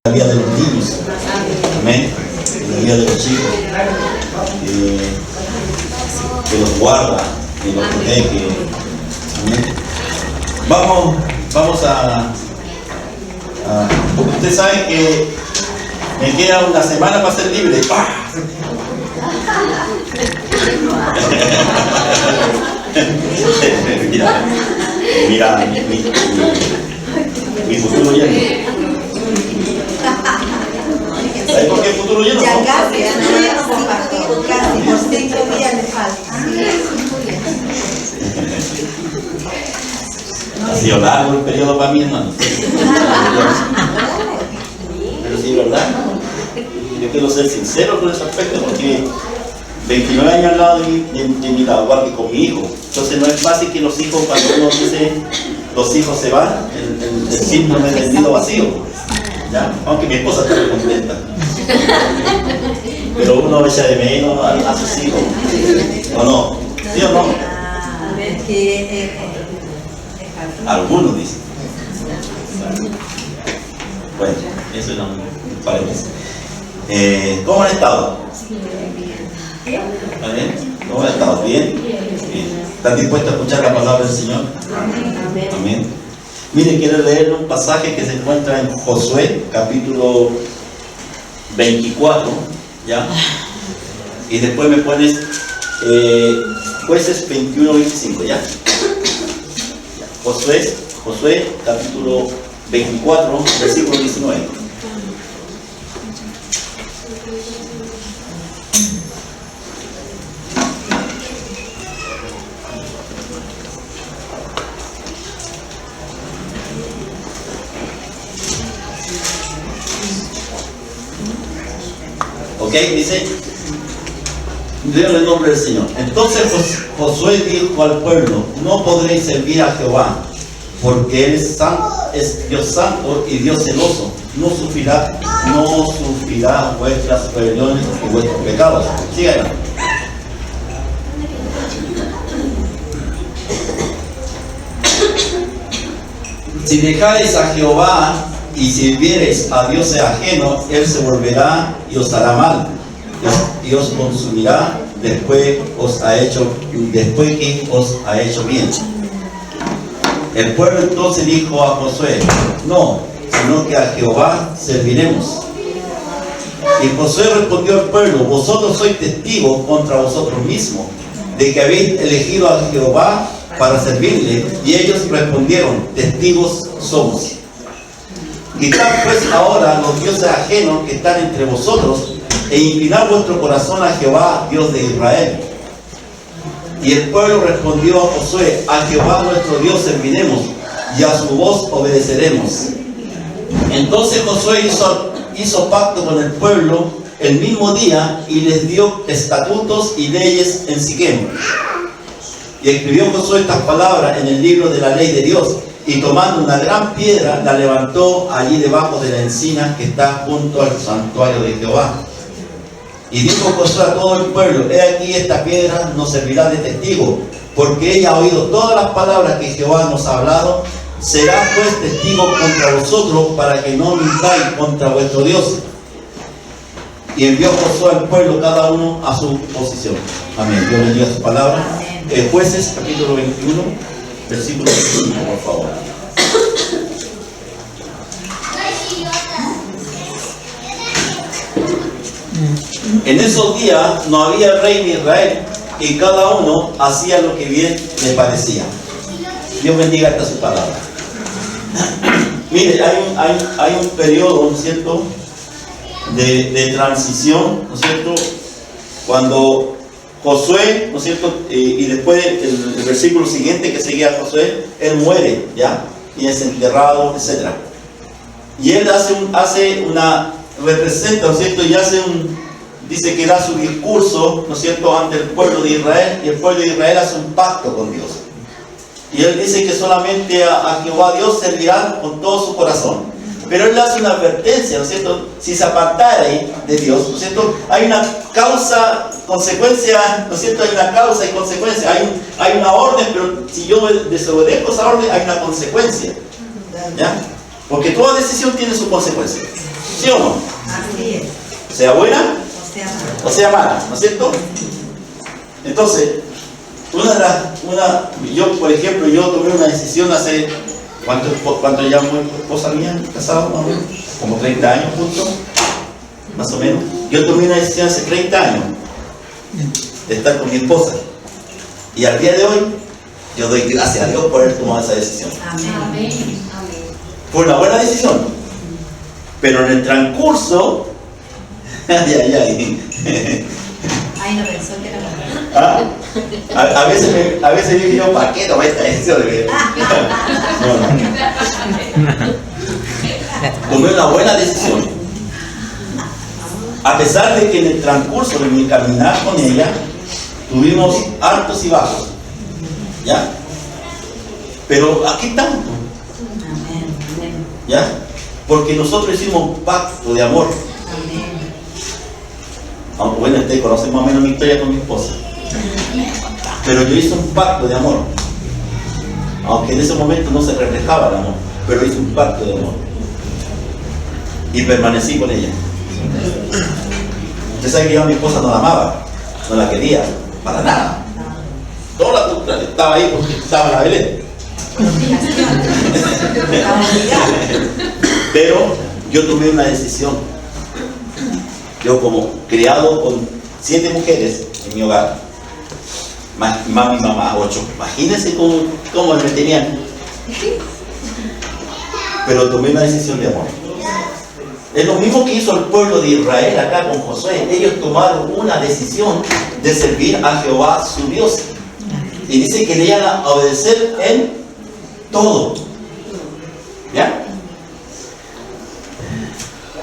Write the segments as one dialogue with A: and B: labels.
A: la vida de los niños, amén, la vida de los chicos, que los guarda, que los protege, amén. Vamos a ustedes saben que me queda una semana para ser libre. mira mi futuro lleno. ¿Sabes por qué el futuro lleno?
B: Ya casi, casi, por 5 días le falta.
A: Ha sido largo el periodo para mí, hermano. Pero sí, ¿verdad? Yo quiero ser sincero con ese aspecto porque 29 años al lado de mi igual que con mi hijo. Entonces no es fácil que los hijos, cuando uno dice los hijos se van, el síndrome del nido vacío. ¿Ya? Aunque mi esposa está muy contenta. Pero uno echa de menos a sus hijos. ¿O no? ¿Sí o no? Algunos dicen. Bueno, eso es un paréntesis. ¿Cómo han estado? ¿Bien? ¿Cómo han estado? ¿Bien? ¿Están dispuestos a escuchar la palabra del Señor? Amén. Mire, quiero leer un pasaje que se encuentra en Josué, capítulo 24, ¿ya? Y después me pones Jueces 21-25, ¿ya? Josué, capítulo 24, versículo 19. ¿Ok? Dice, Dios en el nombre del Señor. Entonces Josué dijo al pueblo: no podréis servir a Jehová, porque Él es Dios santo y Dios celoso. No sufrirá vuestras rebeliones y vuestros pecados. Síganla. Si dejareis a Jehová y sirviereis a dioses ajenos, Él se volverá y os hará mal, y os consumirá después que os ha hecho bien. El pueblo entonces dijo a Josué: no, sino que a Jehová serviremos. Y Josué respondió al pueblo: vosotros sois testigos contra vosotros mismos de que habéis elegido a Jehová para servirle. Y ellos respondieron: testigos somos. Quitad pues ahora los dioses ajenos que están entre vosotros, e inclinad vuestro corazón a Jehová, Dios de Israel. Y el pueblo respondió a Josué: a Jehová nuestro Dios serviremos, y a su voz obedeceremos. Entonces Josué hizo pacto con el pueblo el mismo día, y les dio estatutos y leyes en Siquem. Y escribió Josué estas palabras en el libro de la ley de Dios, y tomando una gran piedra la levantó allí debajo de la encina que está junto al santuario de Jehová. Y dijo Josué a todo el pueblo: he aquí, esta piedra nos servirá de testigo, porque ella ha oído todas las palabras que Jehová nos ha hablado. Será pues testigo contra vosotros, para que no mintáis contra vuestro Dios. Y envió Josué al pueblo, cada uno a su posición. Amén. Dios bendiga su palabra. Jueces, capítulo 21, versículo 25, por favor. En esos días no había rey en Israel, y cada uno hacía lo que bien le parecía. Dios bendiga esta su palabra. Mire, hay un periodo, ¿no es cierto?, de transición, ¿no es cierto?, cuando Josué, ¿no es cierto?, y después el versículo siguiente que seguía a Josué, él muere, ¿ya?, y es enterrado, etc. Y él representa, ¿no es cierto?, y dice que da su discurso, ¿no es cierto?, ante el pueblo de Israel, y el pueblo de Israel hace un pacto con Dios. Y él dice que solamente a Jehová Dios servirá con todo su corazón. Pero él hace una advertencia, ¿no es cierto? Si se apartara de Dios, ¿no es cierto?, hay una causa, consecuencia, ¿no es cierto? Hay una causa y consecuencia. Hay una orden, pero si yo desobedezco esa orden, hay una consecuencia. ¿Ya? Porque toda decisión tiene su consecuencia. ¿sí o no?
B: Así es.
A: Sea buena
B: O sea,
A: o sea mala, ¿no es cierto? Entonces, yo por ejemplo, yo tomé una decisión hace, ¿cuánto ya fue tu esposa mía casado? Más o menos, como 30 años justo, más o menos. Yo tomé una decisión hace 30 años de estar con mi esposa. Y al día de hoy, yo doy gracias a Dios por haber tomado esa decisión.
B: amén.
A: Fue una buena decisión. Pero en el transcurso,
B: Ay, no pensó que era la
A: ¿ah? A veces dije yo, ¿para qué tomé esta decisión? No. Tomé una buena decisión. A pesar de que en el transcurso de mi caminar con ella, tuvimos altos y bajos. ¿Ya? Pero aquí estamos.
B: Amén.
A: ¿Ya? Porque nosotros hicimos un pacto de amor.
B: Amén.
A: Aunque bueno, ustedes conocen más o menos mi historia con mi esposa. Pero yo hice un pacto de amor. Aunque en ese momento no se reflejaba el amor, pero hice un pacto de amor. Y permanecí con ella. Usted sabe que yo a mi esposa no la amaba, no la quería, para nada. Todo lo contrario, estaba ahí porque estaba en la Belén. Pero yo tomé una decisión. Yo como criado con 7 mujeres en mi hogar, más mi mamá, 8. Imagínense cómo me tenían. Pero tomé una decisión de amor. Es lo mismo que hizo el pueblo de Israel acá con Josué. Ellos tomaron una decisión de servir a Jehová su Dios. Y dice que le iban a obedecer en todo. ¿Ya?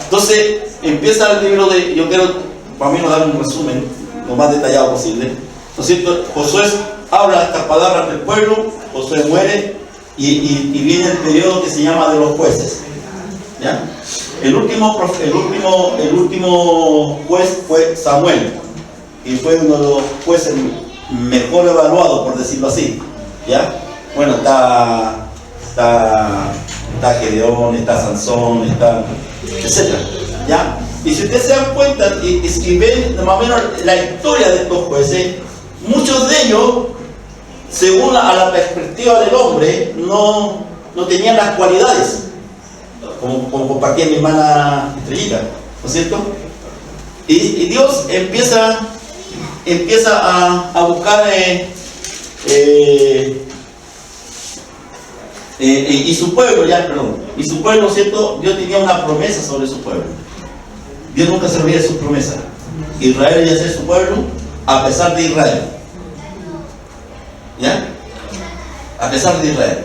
A: Entonces empieza el libro de, yo quiero para mí no dar un resumen lo más detallado posible. ¿No es cierto? Josué habla estas palabras del pueblo, Josué muere y viene el periodo que se llama de los jueces. ¿Ya? El último juez fue Samuel y fue uno de los jueces mejor evaluados, por decirlo así. ¿Ya? Bueno, está Gedeón, está Sansón, está etcétera. ¿Ya? Y si ustedes se dan cuenta y ven más o menos la historia de estos jueces, muchos de ellos, según a la perspectiva del hombre, no tenían las cualidades, como compartía mi hermana Estrellita, ¿no es cierto? Y Dios empieza a buscar y su pueblo, y su pueblo, ¿no es cierto? Dios tenía una promesa sobre su pueblo. Dios nunca se olvida de sus promesas. Israel iba a ser su pueblo a pesar de Israel. ¿Ya? A pesar de Israel.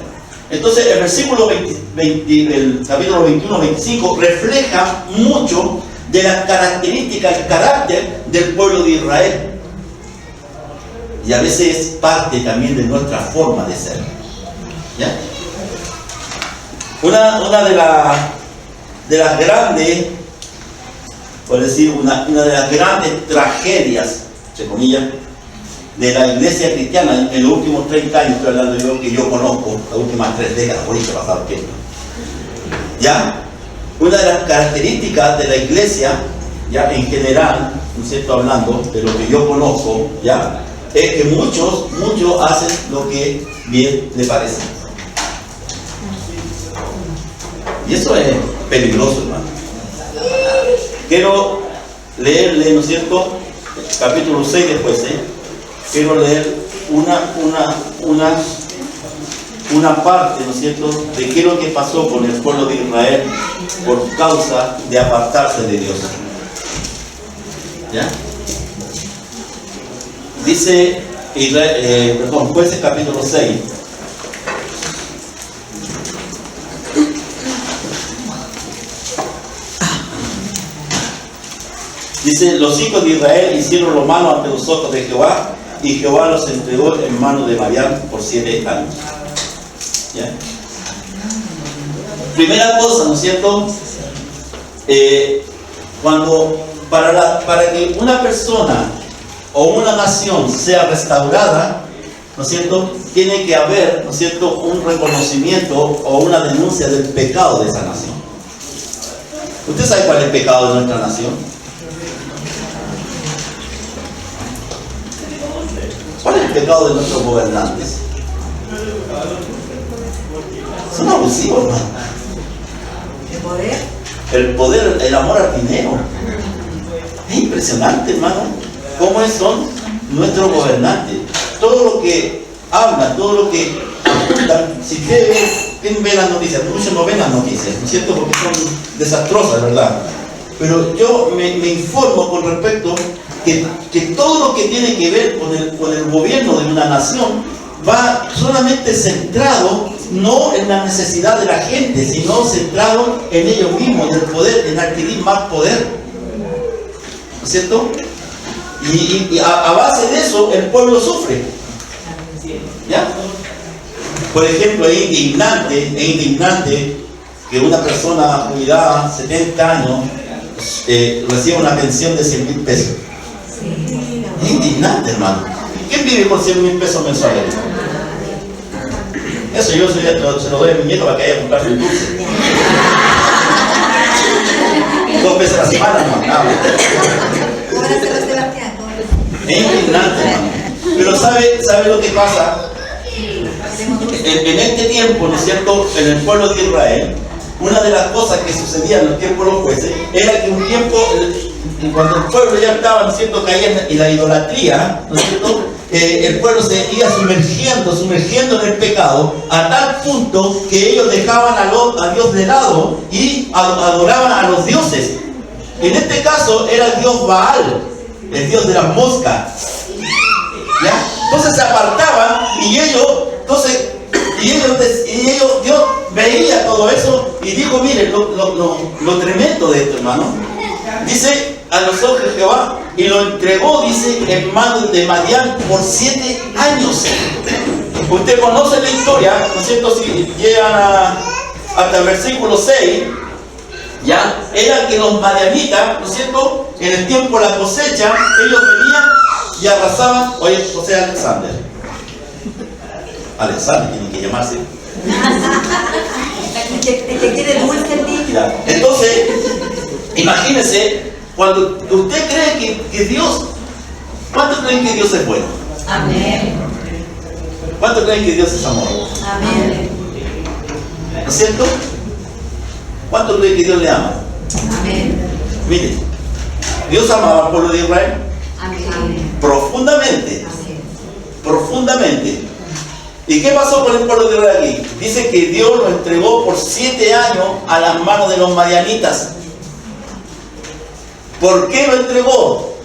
A: Entonces el versículo el capítulo 21-25 refleja mucho de las características, el carácter del pueblo de Israel. Y a veces es parte también de nuestra forma de ser. ¿Ya? Una de las grandes, por decir, una de las grandes tragedias, entre comillas, de la iglesia cristiana en los últimos 30 años, estoy hablando de lo que yo conozco, las últimas 3 décadas, por eso pasado tiempo. ¿Ya? Una de las características de la iglesia, ya en general, ¿no es cierto? Hablando de lo que yo conozco, ya, es que muchos hacen lo que bien le parece. Y eso es peligroso, hermano. Quiero leerle, ¿no es cierto? Capítulo 6 después, quiero leer una parte, ¿no es cierto?, de qué es lo que pasó con el pueblo de Israel por causa de apartarse de Dios. ¿Ya? Dice Jueces capítulo 6. Dice, los hijos de Israel hicieron lo malo ante los ojos de Jehová, y Jehová los entregó en manos de Madián por 7 años. ¿Ya? Primera cosa, ¿no es cierto? Para que una persona o una nación sea restaurada, ¿no es cierto?, tiene que haber, ¿no es cierto?, un reconocimiento o una denuncia del pecado de esa nación. ¿Usted sabe cuál es el pecado de nuestra nación? ¿Cuál es el pecado de nuestros gobernantes? Son abusivos, hermano.
B: ¿El poder?
A: El poder, el amor al dinero. Es impresionante, hermano, cómo son nuestros gobernantes. Todo lo que hablan, todo lo que apuntan, si usted ve, ¿quién ve las noticias? Muchos no ven las noticias, ¿no es cierto? Porque son desastrosas, ¿verdad? Pero yo me informo con respecto que todo lo que tiene que ver con el gobierno de una nación va solamente centrado no en la necesidad de la gente, sino centrado en ellos mismos, en el poder, en adquirir más poder. ¿No es cierto? Y a base de eso el pueblo sufre. ¿Ya? Por ejemplo, es indignante que una persona jubilada, 70 años, reciba una pensión de 100.000 pesos. Es indignante, hermano. ¿Quién vive con 100.000 pesos mensuales? Eso yo se lo doy a mi nieto para que haya comprado el dulce. 2 veces a la semana, hermano. Es indignante, hermano. Pero ¿sabe lo que pasa? En este tiempo, ¿no es cierto?, en el pueblo de Israel, una de las cosas que sucedía en los tiempos de los jueces era que un tiempo, cuando el pueblo ya estaba, ¿no es cierto?, caía en la idolatría, ¿no es cierto?, el pueblo se iba sumergiendo en el pecado, a tal punto que ellos dejaban a Dios de lado y adoraban a los dioses. En este caso era el dios Baal, el dios de las moscas. ¿Ya? Entonces se apartaban y Dios veía todo eso y dijo: mire, lo tremendo de esto, hermano. Dice: a los ojos de Jehová, y lo entregó, dice, en manos de Madián por 7 años. Usted conoce la historia, ¿no es cierto? Si llegan hasta el versículo 6, ya, era que los madianitas, ¿no es cierto?, en el tiempo de la cosecha, ellos venían y arrasaban. Oye, José Alexander tiene que llamarse.
B: El que quiere dulce el niño.
A: Entonces, imagínense, cuando usted cree que Dios, ¿cuántos creen que Dios es bueno?
B: Amén.
A: ¿Cuántos creen que Dios es amor?
B: Amén.
A: ¿No es cierto? ¿Cuántos creen que Dios le ama?
B: Amén.
A: Mire, Dios amaba al pueblo de Israel.
B: Amén.
A: Profundamente.
B: Amén.
A: Profundamente. ¿Y qué pasó con el pueblo de Israel aquí? Dice que Dios lo entregó por 7 años a las manos de los madianitas. ¿Por qué lo entregó?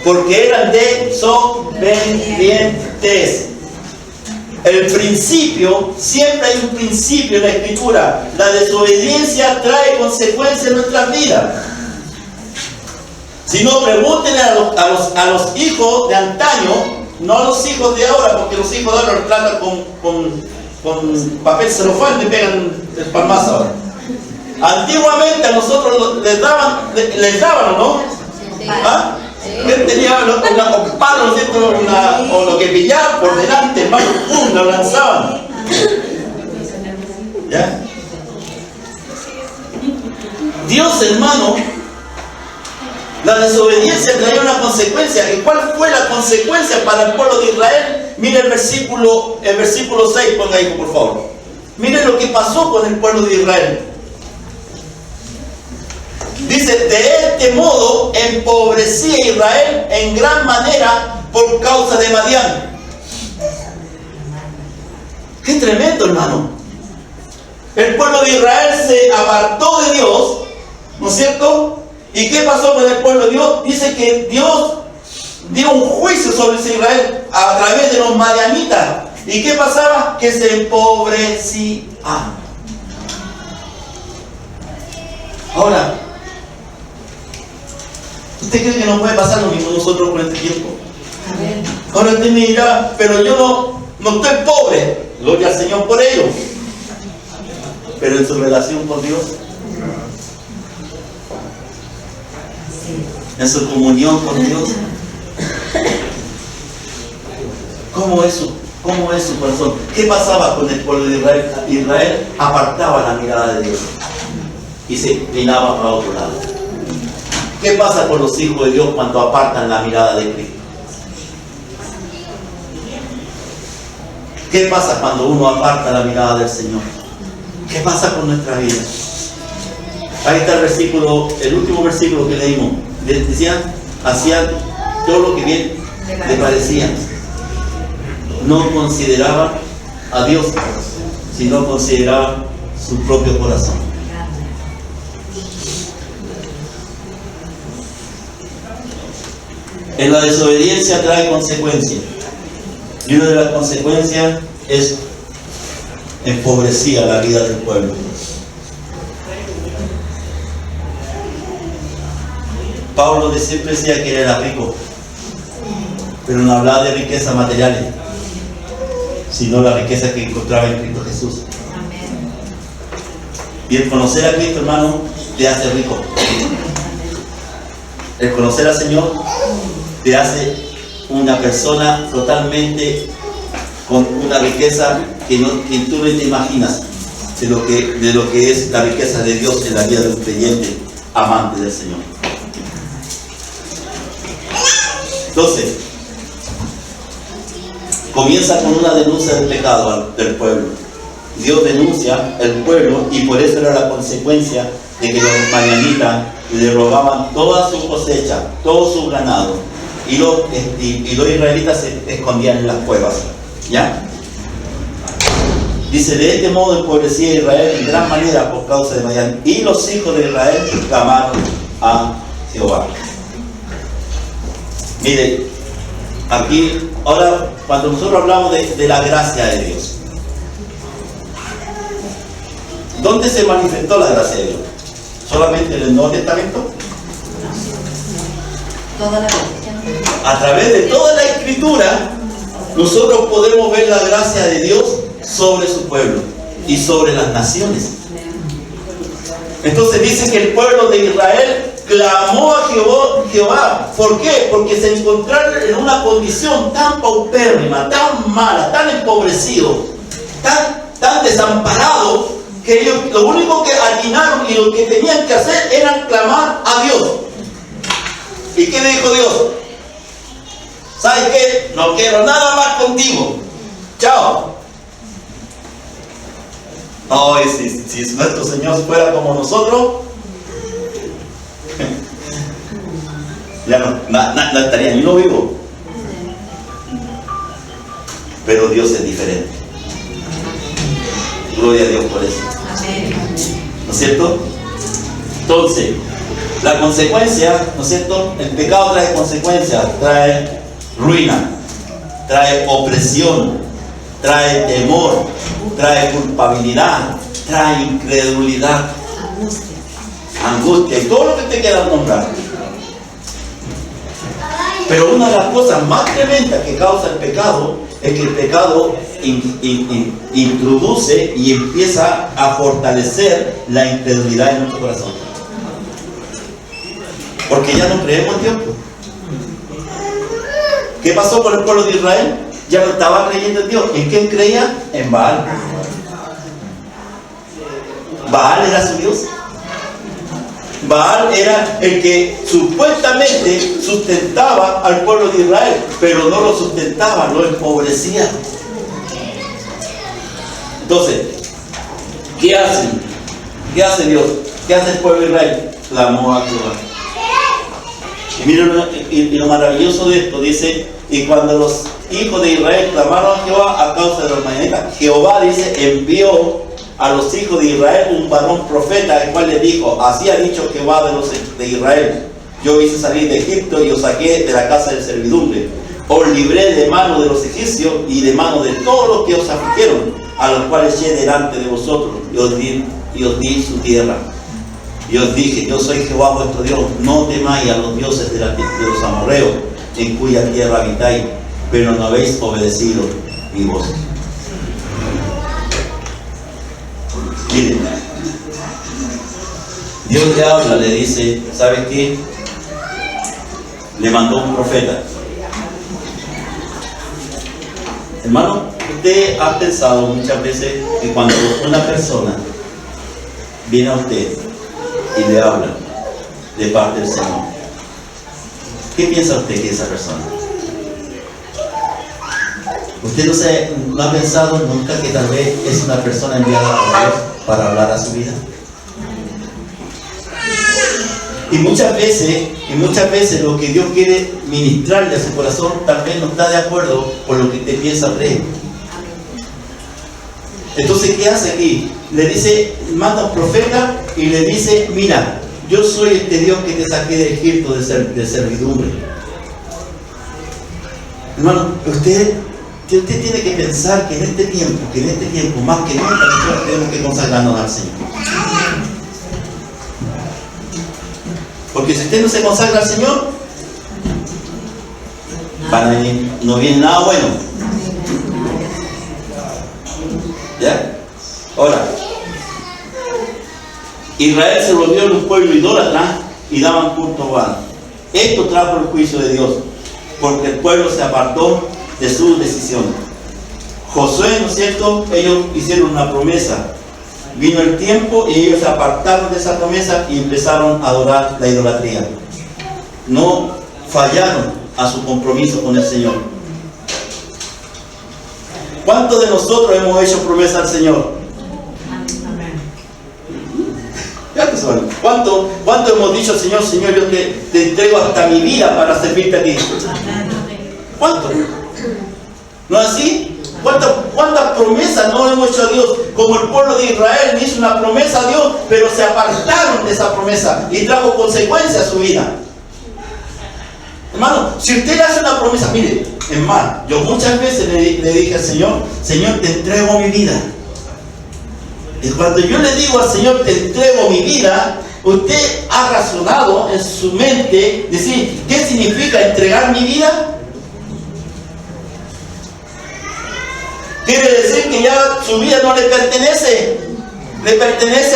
A: Porque eran desobedientes. El principio, siempre hay un principio en la Escritura. La desobediencia trae consecuencias en nuestras vidas. Si no, pregúntenle a los hijos de antaño, no a los hijos de ahora, porque los hijos de ahora los tratan con papel celofán, le pegan el palmazo ahora. Antiguamente a nosotros les daban, ¿no? ¿Ah? Él tenía un palo, ¿no es cierto?, o lo que pillaban por delante, hermano, ¡pum!, lo lanzaban. ¿Ya? Dios, hermano, la desobediencia traía una consecuencia. ¿Y cuál fue la consecuencia para el pueblo de Israel? Mire el versículo 6, ponga ahí, por favor. Mire lo que pasó con el pueblo de Israel. Dice: de este modo empobrecía Israel en gran manera por causa de Madián. ¡Qué tremendo, hermano! El pueblo de Israel se apartó de Dios, ¿no es cierto? ¿Y qué pasó con el pueblo de Dios? Dice que Dios dio un juicio sobre Israel a través de los madianitas. ¿Y qué pasaba? Que se empobrecía. Ahora, ¿usted cree que nos puede pasar lo mismo nosotros con este tiempo?
B: Amén.
A: Ahora usted me dirá: pero yo no estoy pobre. Gloria al Señor por ello. Pero en su relación con Dios, en su comunión con Dios, ¿cómo es su corazón? ¿Qué pasaba con el pueblo de Israel? Israel apartaba la mirada de Dios. y se inclinaba para otro lado. ¿Qué pasa con los hijos de Dios cuando apartan la mirada de Cristo? ¿Qué pasa cuando uno aparta la mirada del Señor? ¿Qué pasa con nuestra vida? Ahí está el versículo, el último versículo que leímos. Decían, hacían todo lo que bien le parecía. No consideraban a Dios, sino consideraban su propio corazón. En la desobediencia trae consecuencias. Y una de las consecuencias es empobrecía la vida del pueblo. Pablo siempre decía que era rico, pero no hablaba de riquezas materiales, sino la riqueza que encontraba en Cristo Jesús. Y el conocer a Cristo, hermano, te hace rico. El conocer al Señor te hace una persona totalmente con una riqueza que tú no te imaginas de lo que es la riqueza de Dios en la vida de un creyente amante del Señor. Entonces, comienza con una denuncia del pecado del pueblo. Dios denuncia el pueblo y por eso era la consecuencia de que los madianitas le robaban toda su cosecha, todo su ganado, y los israelitas se escondían en las cuevas. ¿Ya? Dice, de este modo empobrecía a Israel en gran manera por causa de Madián, y los hijos de Israel clamaron a Jehová. Mire, aquí, ahora, cuando nosotros hablamos de la gracia de Dios, ¿dónde se manifestó la gracia de Dios? ¿Solamente en el Nuevo Testamento?
B: Toda la vida.
A: A través de toda la Escritura, nosotros podemos ver la gracia de Dios sobre su pueblo y sobre las naciones. Entonces dice que el pueblo de Israel clamó a Jehová. ¿Por qué? Porque se encontraron en una condición tan paupérrima, tan mala, tan empobrecido, tan desamparado, que ellos lo único que atinaron y lo que tenían que hacer era clamar a Dios. ¿Y qué le dijo Dios? ¿Sabes qué? No quiero nada más contigo. Chao. Ay, si nuestro Señor fuera como nosotros, ya no estaría ni uno vivo. Pero Dios es diferente. Gloria a Dios por eso. ¿No es cierto? Entonces, la consecuencia, ¿no es cierto? El pecado trae consecuencias, trae ruina, trae opresión, trae temor, trae culpabilidad, trae incredulidad, angustia y todo lo que te quiera nombrar. Pero una de las cosas más tremendas que causa el pecado es que el pecado introduce y empieza a fortalecer la incredulidad en nuestro corazón. Porque ya no creemos en Dios. ¿Qué pasó con el pueblo de Israel? Ya no estaba creyendo en Dios. ¿En quién creía? En Baal. Baal era su Dios. Baal era el que supuestamente sustentaba al pueblo de Israel, pero no lo sustentaba, lo empobrecía. Entonces, ¿qué hacen? ¿Qué hace Dios? ¿Qué hace el pueblo de Israel? Clamó a Jehová. Y miren lo maravilloso de esto, dice, y cuando los hijos de Israel clamaron a Jehová a causa de los madianitas, Jehová, dice, envió a los hijos de Israel un varón profeta, el cual les dijo, así ha dicho Jehová de Israel, yo hice salir de Egipto y os saqué de la casa de servidumbre, os libré de mano de los egipcios y de mano de todos los que os afligieron, a los cuales eché delante de vosotros, y os di su tierra. Y os dije, yo soy Jehová vuestro Dios, no temáis a los dioses de los amorreos, en cuya tierra habitáis, pero no habéis obedecido mi voz. Miren, Dios le habla, le dice, ¿sabes qué? Le mandó un profeta. Hermano, usted ha pensado muchas veces que cuando una persona viene a usted y le habla de parte del Señor. ¿Qué piensa usted que es esa persona? ¿Usted no ha pensado nunca que tal vez es una persona enviada por Dios para hablar a su vida? Y muchas veces lo que Dios quiere ministrarle a su corazón tal vez no está de acuerdo con lo que usted piensa o cree. Entonces, ¿qué hace aquí? Le dice, manda un profeta y le dice, mira, yo soy este Dios que te saqué de Egipto de servidumbre. Hermano, usted tiene que pensar que en este tiempo, más que nunca, nosotros tenemos que consagrarnos al Señor. Porque si usted no se consagra al Señor, no viene nada bueno. ¿Ya? Ahora, Israel se volvió un pueblo idólatra y daban culto a Baal. Esto trajo el juicio de Dios, porque el pueblo se apartó de su decisión. Josué, ¿no es cierto? Ellos hicieron una promesa. Vino el tiempo y ellos se apartaron de esa promesa y empezaron a adorar la idolatría. No fallaron a su compromiso con el Señor. ¿Cuántos de nosotros hemos hecho promesa al Señor? ¿Cuánto hemos dicho al Señor, Señor, yo te entrego hasta mi vida para servirte a ti? ¿Cuánto? ¿No es así? ¿Cuántas promesas no hemos hecho a Dios? Como el pueblo de Israel le hizo una promesa a Dios, pero se apartaron de esa promesa y trajo consecuencias a su vida. Hermano, si usted le hace una promesa, mire, es más, yo muchas veces le dije al Señor, Señor, te entrego mi vida. Y cuando yo le digo al Señor, te entrego mi vida, usted ha razonado en su mente, decir, ¿qué significa entregar mi vida? Quiere decir que ya su vida no le pertenece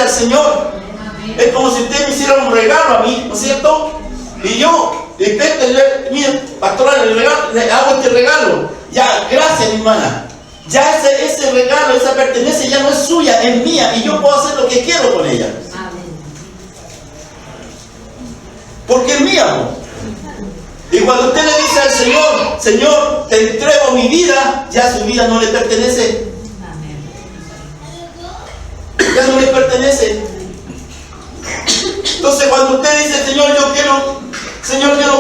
A: al Señor. Es como si usted me hiciera un regalo a mí, ¿no es cierto? Y yo, mire, pastora, le hago este regalo. Ya, gracias, mi hermana. Ya ese regalo, esa pertenencia ya no es suya, es mía, y yo puedo hacer lo que quiero con ella. Porque es mía, ¿no? Y cuando usted le dice al Señor, Señor, te entrego mi vida, ya su vida no le pertenece. Ya no le pertenece. Entonces cuando usted dice, Señor, yo no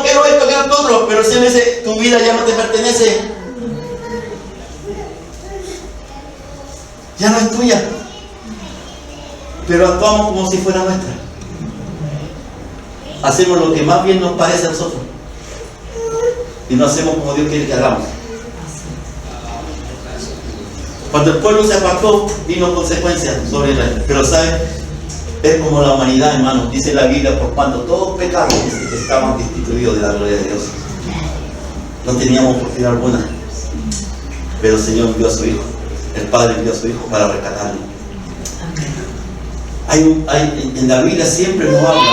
A: quiero esto, quiero todo otro, pero el Señor dice, tu vida ya no te pertenece. Ya no es tuya. Pero actuamos como si fuera nuestra. Hacemos lo que más bien nos parece a nosotros. Y no hacemos como Dios quiere que hagamos. Cuando el pueblo se apartó, vino consecuencias sobre Israel. Pero ¿sabe? Es como la humanidad, hermano. Dice la Biblia, por cuanto todos pecaron, estaban destituidos de la gloria de Dios. No teníamos oportunidad alguna. Pero el Señor envió a su Hijo. El Padre envió a su Hijo para rescatarlo. En la Biblia siempre nos habla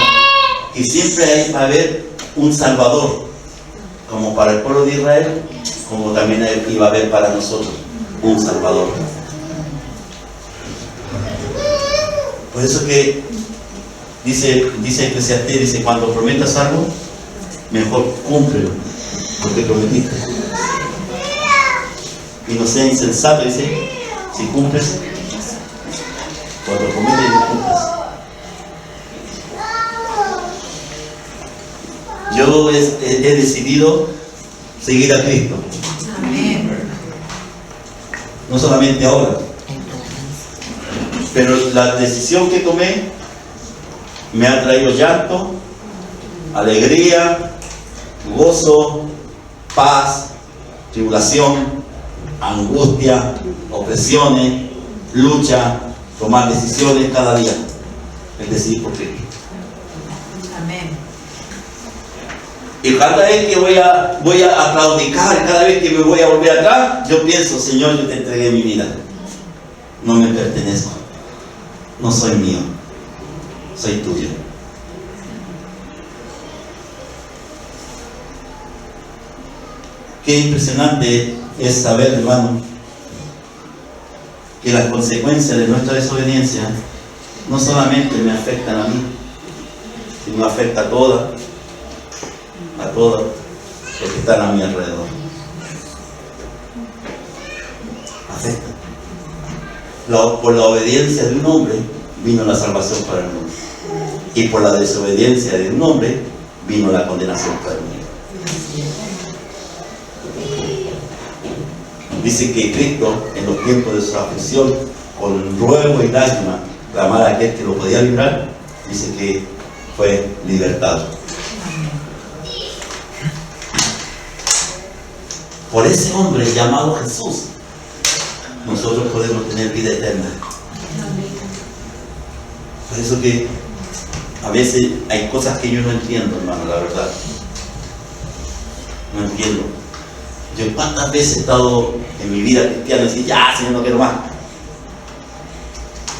A: que siempre va a haber un Salvador. Como para el pueblo de Israel, como también iba a haber para nosotros un Salvador. Por eso que dice Eclesiastés, dice, cuando prometas algo, mejor cúmplelo, porque prometiste. Y no sea insensato, dice, si cumples, cuando prometes, no cumples. Yo he decidido seguir a Cristo. Amén. No solamente ahora, pero la decisión que tomé me ha traído llanto, alegría, gozo, paz, tribulación, angustia, opresiones, lucha, tomar decisiones cada día. Es decidir por Cristo.
B: Amén.
A: Y cada vez que voy a claudicar, cada vez que me voy a volver atrás, yo pienso, Señor, yo te entregué mi vida. No me pertenezco. No soy mío. Soy tuyo. Qué impresionante es saber, hermano, que las consecuencias de nuestra desobediencia no solamente me afectan a mí, sino afecta a todos los que están a mi alrededor. Afecta. Por la obediencia de un hombre vino la salvación para el mundo, y por la desobediencia de un hombre vino la condenación para el mundo. Dice que Cristo, en los tiempos de su aflicción, con ruego y lágrima, clamar a aquel que lo podía librar, dice que fue libertado. Por ese hombre llamado Jesús, nosotros podemos tener vida eterna. Por eso que a veces hay cosas que yo no entiendo, hermano, la verdad. No entiendo. Yo cuántas veces he estado en mi vida cristiana y decir, ya, Señor, no quiero más.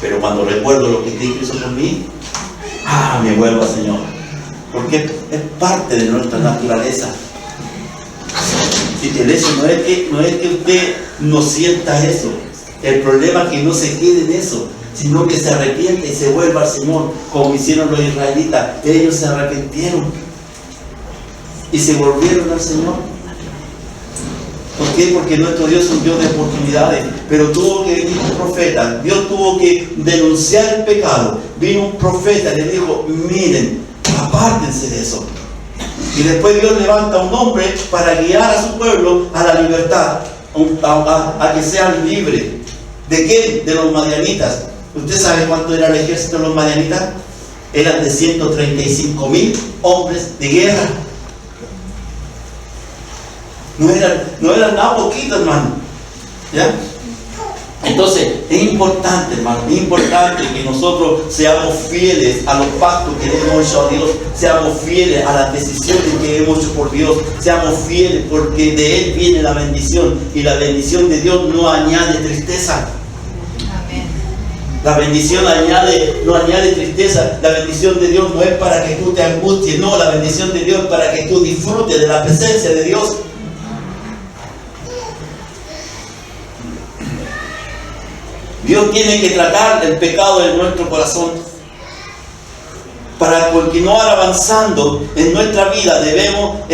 A: Pero cuando recuerdo lo que Cristo hizo por mí, me vuelvo al Señor. Porque es parte de nuestra naturaleza. El hecho no es que usted no sienta eso. El problema es que no se quede en eso, sino que se arrepiente y se vuelva al Señor, como hicieron los israelitas. Ellos se arrepintieron y se volvieron al Señor. ¿Por qué? Porque nuestro Dios es un Dios de oportunidades, pero tuvo que venir un profeta. Dios tuvo que denunciar el pecado. Vino un profeta y le dijo, miren, apártense de eso. Y después Dios levanta a un hombre para guiar a su pueblo a la libertad, a que sean libres. ¿De qué? De los madianitas. ¿Usted sabe cuánto era el ejército de los madianitas? Eran de 135,000 hombres de guerra. No eran nada poquito, hermano. ¿Ya? Entonces, es importante, hermano, es importante que nosotros seamos fieles a los pactos que le hemos hecho a Dios, seamos fieles a las decisiones que hemos hecho por Dios, seamos fieles porque de Él viene la bendición, y la bendición de Dios no añade tristeza. La bendición no añade tristeza. La bendición de Dios no es para que tú te angusties, no, la bendición de Dios es para que tú disfrutes de la presencia de Dios. Dios tiene que tratar el pecado de nuestro corazón. Para continuar avanzando en nuestra vida debemos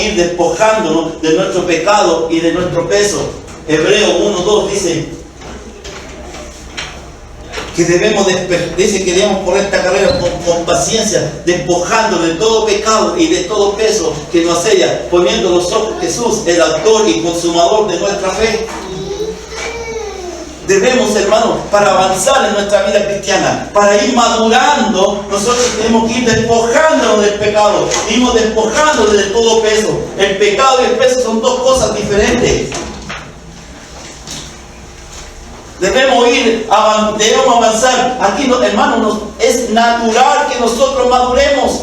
A: ir despojándonos de nuestro pecado y de nuestro peso. Hebreo 1:2 dice que debemos por esta carrera con paciencia, despojándonos de todo pecado y de todo peso que nos asedia, poniendo los ojos en Jesús, el autor y consumador de nuestra fe. Debemos, hermanos, para avanzar en nuestra vida cristiana, para ir madurando, nosotros tenemos que ir despojándonos del pecado, irnos despojándonos de todo peso. El pecado y el peso son dos cosas diferentes. Debemos avanzar. Aquí, hermanos, es natural que nosotros maduremos.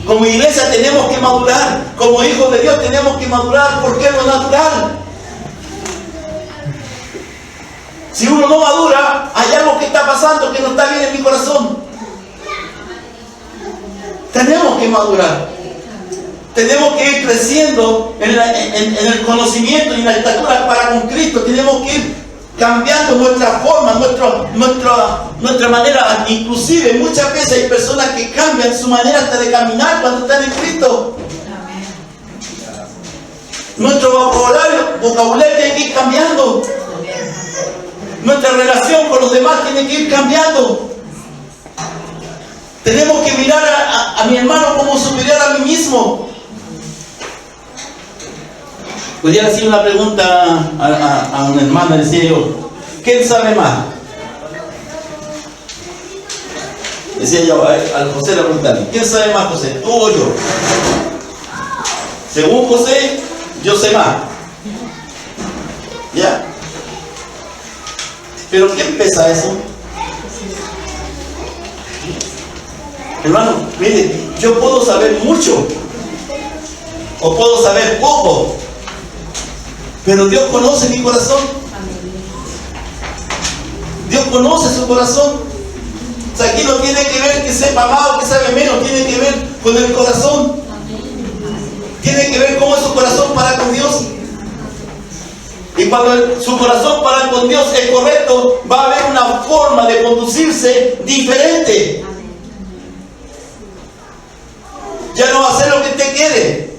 A: Como iglesia tenemos que madurar, como hijos de Dios tenemos que madurar, porque es lo natural. Si uno no madura, hay algo que está pasando que no está bien en mi corazón. Tenemos que madurar. Tenemos que ir creciendo en el conocimiento y en la estatura para con Cristo. Tenemos que ir cambiando nuestra forma, nuestra manera. Inclusive muchas veces hay personas que cambian su manera hasta de caminar cuando están en Cristo. Nuestro vocabulario tiene que ir cambiando. Nuestra relación con los demás tiene que ir cambiando. Tenemos que mirar a mi hermano como superior a mí mismo. Podría hacer una pregunta a una hermana, decía yo, ¿quién sabe más? Decía yo, al José le preguntaron, ¿quién sabe más, José? ¿Tú o yo? Según José, yo sé más. ¿Ya? ¿Pero qué pesa eso? Hermano, mire, yo puedo saber mucho o puedo saber poco, pero Dios conoce mi corazón. Dios conoce su corazón. O sea, aquí no tiene que ver que sepa más o que sabe menos, tiene que ver con el corazón. Tiene que ver cómo es su corazón para con Dios. Y Y cuando su corazón para con Dios es correcto, va a haber una forma de conducirse diferente. Ya no va a hacer lo que usted quiere,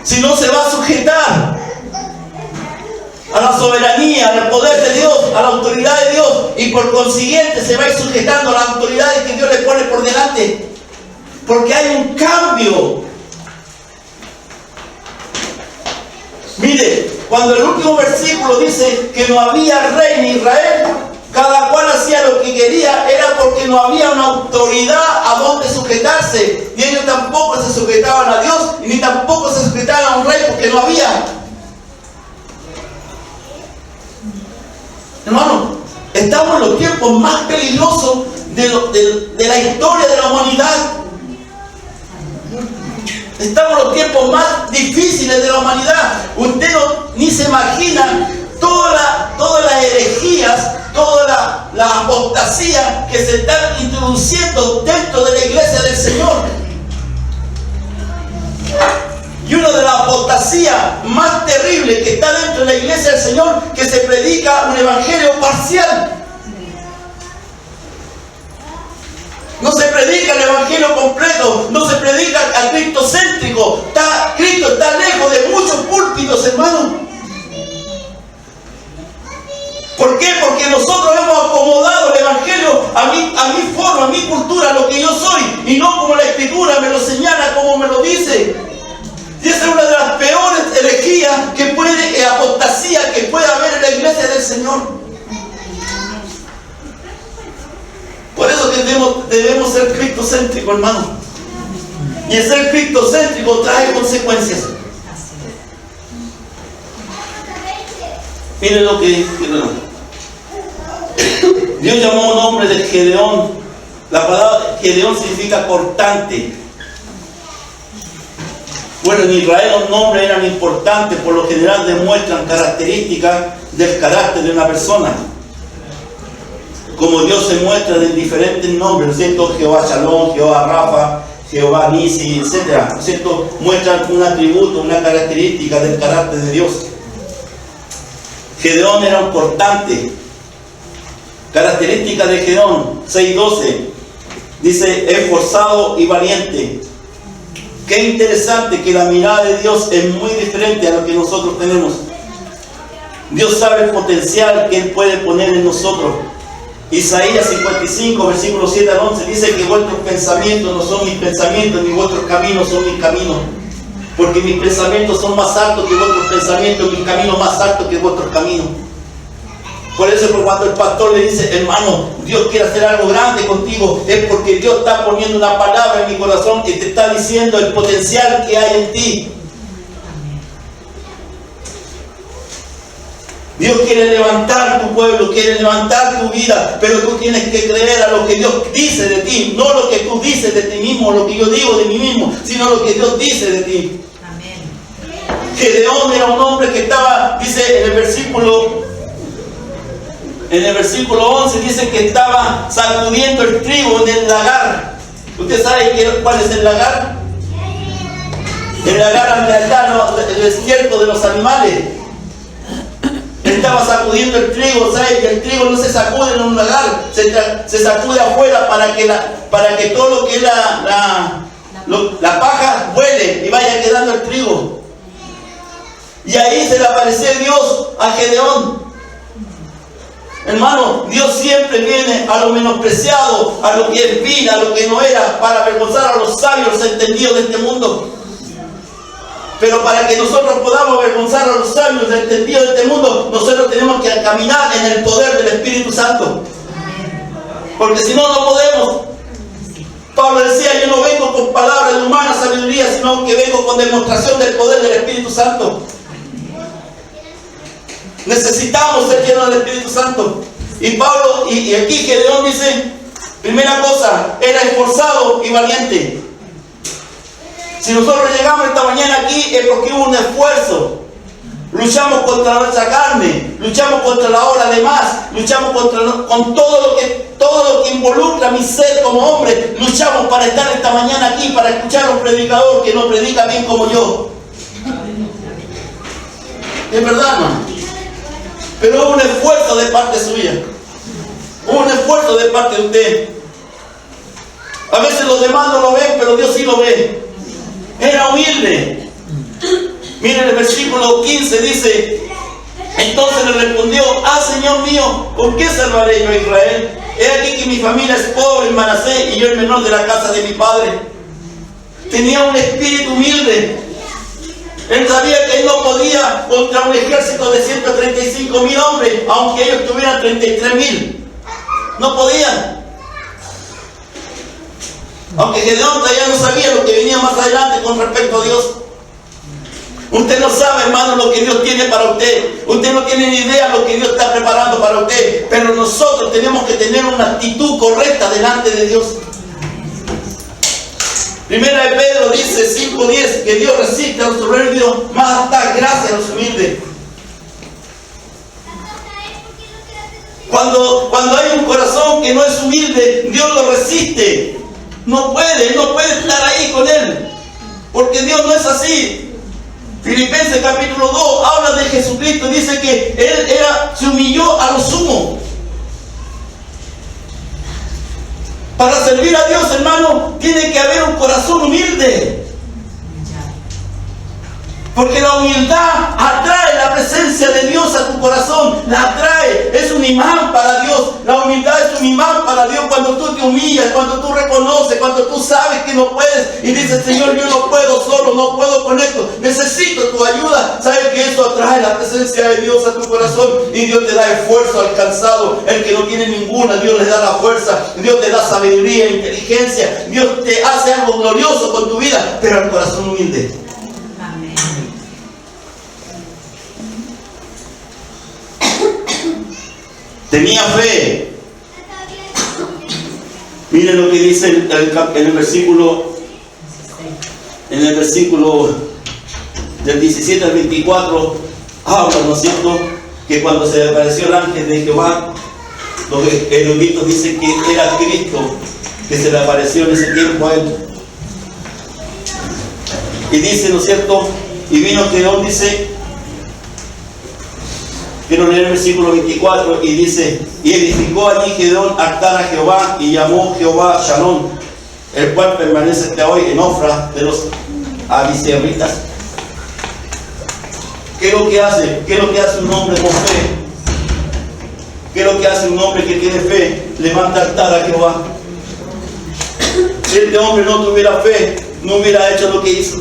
A: sino se va a sujetar a la soberanía, al poder de Dios, a la autoridad de Dios, y por consiguiente se va a ir sujetando a las autoridades que Dios le pone por delante, porque hay un cambio. Mire, cuando el último versículo dice que no había rey en Israel, cada cual hacía lo que quería, era porque no había una autoridad a donde sujetarse, y ellos tampoco se sujetaban a Dios, y ni tampoco se sujetaban a un rey porque no había. Hermano, estamos en los tiempos más peligrosos de la historia de la humanidad. Estamos en los tiempos más difíciles de la humanidad. Usted ni se imagina todas las herejías, toda la apostasía que se están introduciendo dentro de la iglesia del Señor. Y una de las apostasías más terribles que está dentro de la iglesia del Señor, que se predica un evangelio parcial. No se predica el evangelio completo, no se predica al Cristo céntrico. Cristo está lejos de muchos púlpitos, hermanos. ¿Por qué? Porque nosotros hemos acomodado el evangelio a mi forma, a mi cultura, a lo que yo soy, y no como la Escritura me lo señala, como me lo dice. Y esa es una de las peores herejías apostasía que puede haber en la iglesia del Señor. Por eso que debemos ser cristocéntricos, hermano. Y el ser cristocéntrico trae consecuencias. Miren lo que Dios llamó a un hombre de Gedeón. La palabra Gedeón significa cortante. Bueno, en Israel los nombres eran importantes, por lo general demuestran características del carácter de una persona. Como Dios se muestra en diferentes nombres, ¿no es cierto? Jehová Shalom, Jehová Rafa, Jehová Nisi, etc. ¿No es cierto? Muestran un atributo, una característica del carácter de Dios. Gedeón era un cortante. Característica de Gedeón, 6:12. Dice, esforzado y valiente. Qué interesante que la mirada de Dios es muy diferente a lo que nosotros tenemos. Dios sabe el potencial que Él puede poner en nosotros. Isaías 55, versículos 7 al 11 dice que vuestros pensamientos no son mis pensamientos, ni vuestros caminos son mis caminos. Porque mis pensamientos son más altos que vuestros pensamientos, mis caminos más altos que vuestros caminos. Por eso cuando el pastor le dice, hermano, Dios quiere hacer algo grande contigo, es porque Dios está poniendo una palabra en mi corazón que te está diciendo el potencial que hay en ti. Dios quiere levantar tu pueblo, quiere levantar tu vida, pero tú tienes que creer a lo que Dios dice de ti, no lo que tú dices de ti mismo, lo que yo digo de mí mismo, sino lo que Dios dice de ti. Amén. Gedeón era un hombre que estaba, dice en el versículo 11, dice que estaba sacudiendo el trigo en el lagar. ¿Usted sabe cuál es el lagar? El lagar donde está el estiércol de los animales. Estaba sacudiendo el trigo, ¿sabes? Y el trigo no se sacude en un lagar, se sacude afuera para que todo lo que es la paja vuele y vaya quedando el trigo. Y ahí se le apareció Dios a Gedeón. Hermano, Dios siempre viene a lo menospreciado, a lo que es vil, a lo que no era, para avergonzar a los sabios entendidos de este mundo. Pero para que nosotros podamos avergonzar a los sabios entendidos de este mundo, nosotros tenemos que caminar en el poder del Espíritu Santo. Porque si no, no podemos. Pablo decía, yo no vengo con palabras de humana sabiduría, sino que vengo con demostración del poder del Espíritu Santo. Necesitamos ser llenos del Espíritu Santo. Y Pablo, y aquí Gedeón dice, primera cosa, era esforzado y valiente. Si nosotros llegamos esta mañana aquí es porque hubo un esfuerzo. Luchamos contra nuestra carne, luchamos contra la hora de más, luchamos con todo lo que involucra mi ser como hombre. Luchamos para estar esta mañana aquí, para escuchar a un predicador que no predica bien como yo. Es verdad, hermano. Pero hubo un esfuerzo de parte suya. Hubo un esfuerzo de parte de usted. A veces los demás no lo ven, pero Dios sí lo ve. Era humilde. Miren el versículo 15, dice: entonces le respondió: Señor mío, ¿por qué salvaré yo a Israel? He aquí que mi familia es pobre en Manasés y yo el menor de la casa de mi padre. Tenía un espíritu humilde. Él sabía que él no podía contra un ejército de 135,000 hombres, aunque ellos tuvieran 33,000. No podían. Aunque Gedeón ya no sabía lo que venía más adelante con respecto a Dios. Usted no sabe, hermano, lo que Dios tiene para usted. Usted no tiene ni idea lo que Dios está preparando para usted. Pero nosotros tenemos que tener una actitud correcta delante de Dios. Primera de Pedro dice 5:10 que Dios resiste a los soberbios, mas da gracia a los humildes. Cuando hay un corazón que no es humilde, Dios lo resiste. No puede estar ahí con él, porque Dios no es así. Filipenses capítulo 2 habla de Jesucristo, dice que él se humilló a lo sumo. Para servir a Dios, hermano, tiene que haber un corazón humilde. Porque la humildad atrae la presencia de Dios a tu corazón. La atrae. Es un imán para Dios. La humildad es un imán para Dios cuando tú te humillas, cuando tú reconoces, cuando tú sabes que no puedes y dices: Señor, yo no puedo solo, no puedo con esto, necesito tu ayuda. Sabes que eso atrae la presencia de Dios a tu corazón y Dios te da esfuerzo alcanzado. El que no tiene ninguna, Dios le da la fuerza. Dios te da sabiduría e inteligencia. Dios te hace algo glorioso con tu vida, pero el corazón humilde. Tenía fe. Miren lo que dice en el versículo del 17 al 24. Habla, ¿no es cierto?, que cuando se le apareció el ángel de Jehová, los eruditos dicen que era Cristo que se le apareció en ese tiempo a él. Y dice, ¿no es cierto?, y vino Gedeón, dice, quiero leer el versículo 24, y dice: y edificó allí Gedeón altar a Jehová, y llamó Jehová Shalom, el cual permanece hasta hoy en Ofra de los abiseritas. ¿Qué es lo que hace? ¿Qué es lo que hace un hombre con fe? ¿Qué es lo que hace un hombre que tiene fe? Levanta altar a Jehová. Si este hombre no tuviera fe, no hubiera hecho lo que hizo.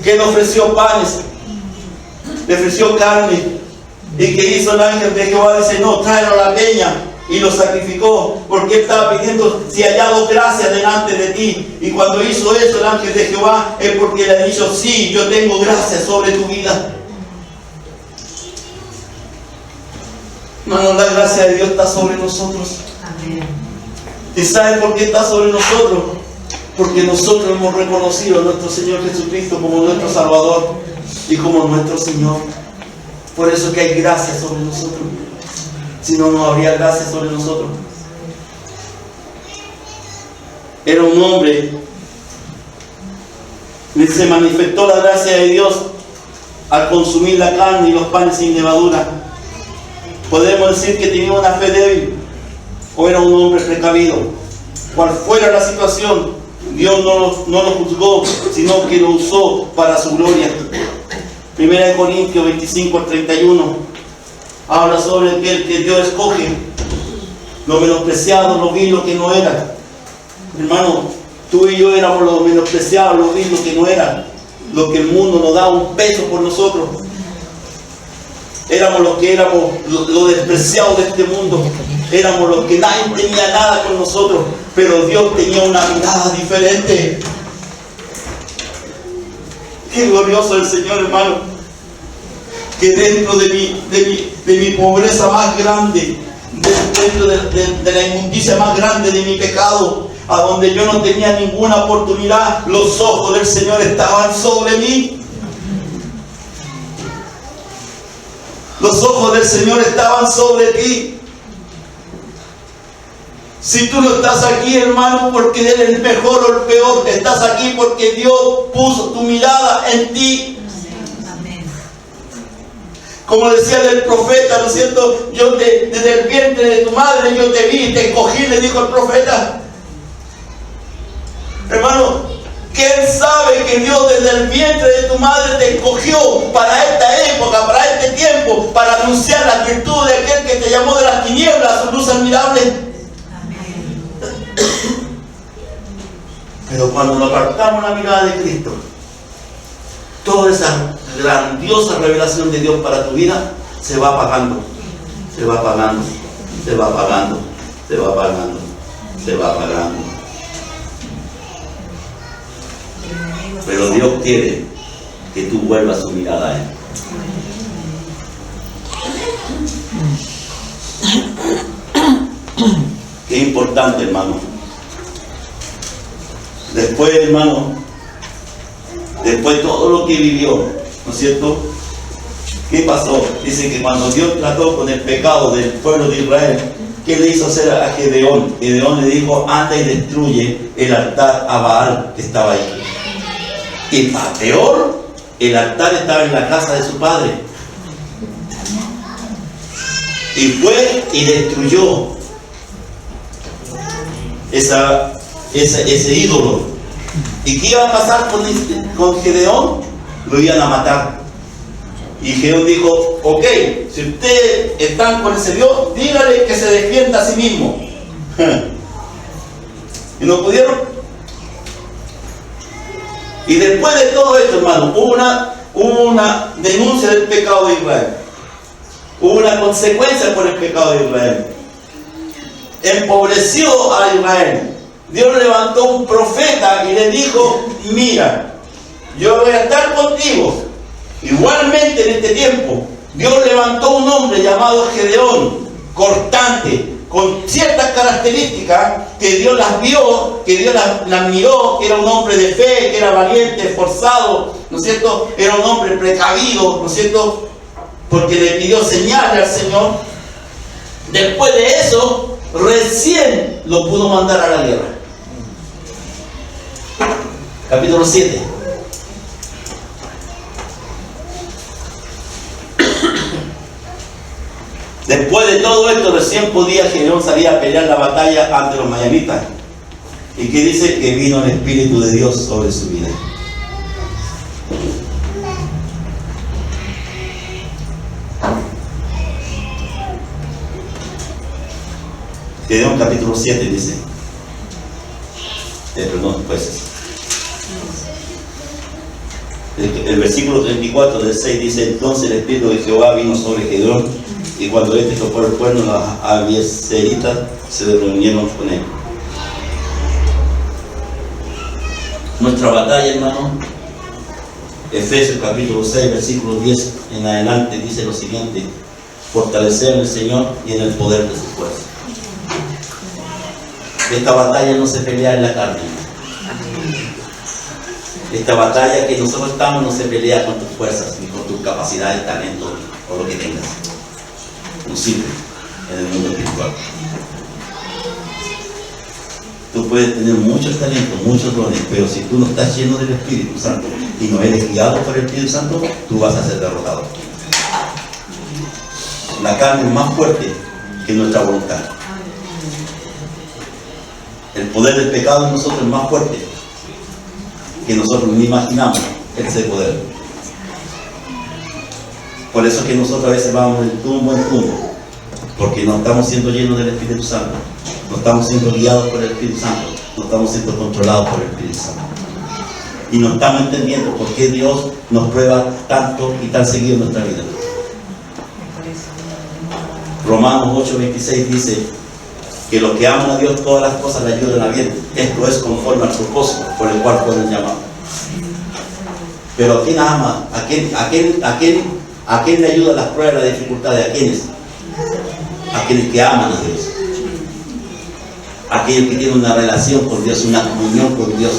A: Que le ofreció panes, le ofreció carne. ¿Y que hizo el ángel de Jehová? Dice: no, tráelo a la peña. Y lo sacrificó, porque él estaba pidiendo: si hallado gracia delante de ti. Y cuando hizo eso el ángel de Jehová, es porque le ha dicho: sí, yo tengo gracia sobre tu vida. Hermano, la gracia de Dios está sobre nosotros. Amén. ¿Y sabe por qué está sobre nosotros? Porque nosotros hemos reconocido a nuestro Señor Jesucristo como nuestro Salvador y como nuestro Señor. Por eso que hay gracia sobre nosotros. Si no, no habría gracia sobre nosotros. Era un hombre. Se manifestó la gracia de Dios al consumir la carne y los panes sin levadura. Podemos decir que tenía una fe débil, o era un hombre precavido. Cual fuera la situación, Dios no lo juzgó, sino que lo usó para su gloria. 1 Corintios 25 al 31 habla sobre aquel que Dios escoge, lo menospreciado, lo vil, lo que no era. Hermano, tú y yo éramos los menospreciados, lo vil, lo que no era, lo que el mundo nos da un peso por nosotros. Éramos los que éramos lo despreciados de este mundo. Éramos los que nadie tenía nada con nosotros, pero Dios tenía una mirada diferente. Qué glorioso el Señor, hermano, que dentro de mi pobreza más grande, dentro de la inmundicia más grande de mi pecado, a donde yo no tenía ninguna oportunidad, los ojos del Señor estaban sobre mí. Los ojos del Señor estaban sobre ti. Si tú no estás aquí, hermano, porque eres el mejor o el peor, estás aquí porque Dios puso tu mirada en ti. Como decía el profeta, ¿no es cierto? Desde el vientre de tu madre yo te vi, te escogí, le dijo el profeta. Hermano, ¿quién sabe que Dios desde el vientre de tu madre te escogió para esta época, para este tiempo, para anunciar las virtudes de aquel que te llamó de las tinieblas a su luz admirable? Pero cuando nos apartamos la mirada de Cristo, toda esa grandiosa revelación de Dios para tu vida se va apagando, se va apagando, se va apagando, se va apagando, se va apagando. Pero Dios quiere que tú vuelvas su mirada a Él. Qué importante, hermano. Después, hermano, después de todo lo que vivió, ¿no es cierto? ¿Qué pasó? Dice que cuando Dios trató con el pecado del pueblo de Israel, ¿qué le hizo hacer a Gedeón? Gedeón le dijo: anda y destruye el altar a Baal que estaba ahí. Y para peor, el altar estaba en la casa de su padre. Y fue y destruyó ese ídolo. ¿Y qué iba a pasar con Gedeón? Lo iban a matar. Y Gedeón dijo: ok, si ustedes están con ese Dios, dígale que se defienda a sí mismo. Y no pudieron. Y después de todo esto, hermano, hubo una denuncia del pecado de Israel. Hubo una consecuencia por el pecado de Israel. Empobreció a Israel. Dios levantó un profeta y le dijo: mira, yo voy a estar contigo. Igualmente en este tiempo, Dios levantó un hombre llamado Gedeón, cortante, con ciertas características que Dios las vio, que Dios las miró, que era un hombre de fe, que era valiente, esforzado, ¿no es cierto? Era un hombre precavido, ¿no es cierto? Porque le pidió señales al Señor. Después de eso, recién lo pudo mandar a la guerra. Capítulo 7. Después de todo esto, recién podía Gedeón salir a pelear la batalla ante los madianitas. ¿Y qué dice? Que vino el Espíritu de Dios sobre su vida. Gedeón capítulo 7 dice, perdón, jueces. El versículo 34 del 6 dice: entonces el Espíritu de Jehová vino sobre Gedeón, y cuando éste tocó el cuerno, las abiezeritas se reunieron con él. Nuestra batalla, hermano, Efesios capítulo 6, versículo 10 en adelante, dice lo siguiente: fortalecer en el Señor y en el poder de su fuerza. Esta batalla no se pelea en la carne. Esta batalla que nosotros estamos no se pelea con tus fuerzas, ni con tus capacidades, talento o lo que tengas. No sirve en el mundo espiritual. Tú puedes tener muchos talentos, muchos dones, pero si tú no estás lleno del Espíritu Santo y no eres guiado por el Espíritu Santo, tú vas a ser derrotado. La carne es más fuerte que nuestra voluntad. El poder del pecado en nosotros es más fuerte que nosotros ni imaginamos ese poder. Por eso es que nosotros a veces vamos de tumbo en tumbo, porque no estamos siendo llenos del Espíritu Santo, no estamos siendo guiados por el Espíritu Santo, no estamos siendo controlados por el Espíritu Santo. Y no estamos entendiendo por qué Dios nos prueba tanto y tan seguido en nuestra vida. Romanos 8:26 dice que los que aman a Dios, todas las cosas le ayudan a bien. Esto es conforme al propósito por el cual fueron llamados. Pero ¿a quién ama? ¿A quién le ayuda las pruebas, las dificultades? ¿A quiénes? A quienes que aman a Dios. Aquellos que tienen una relación con Dios, una comunión con Dios.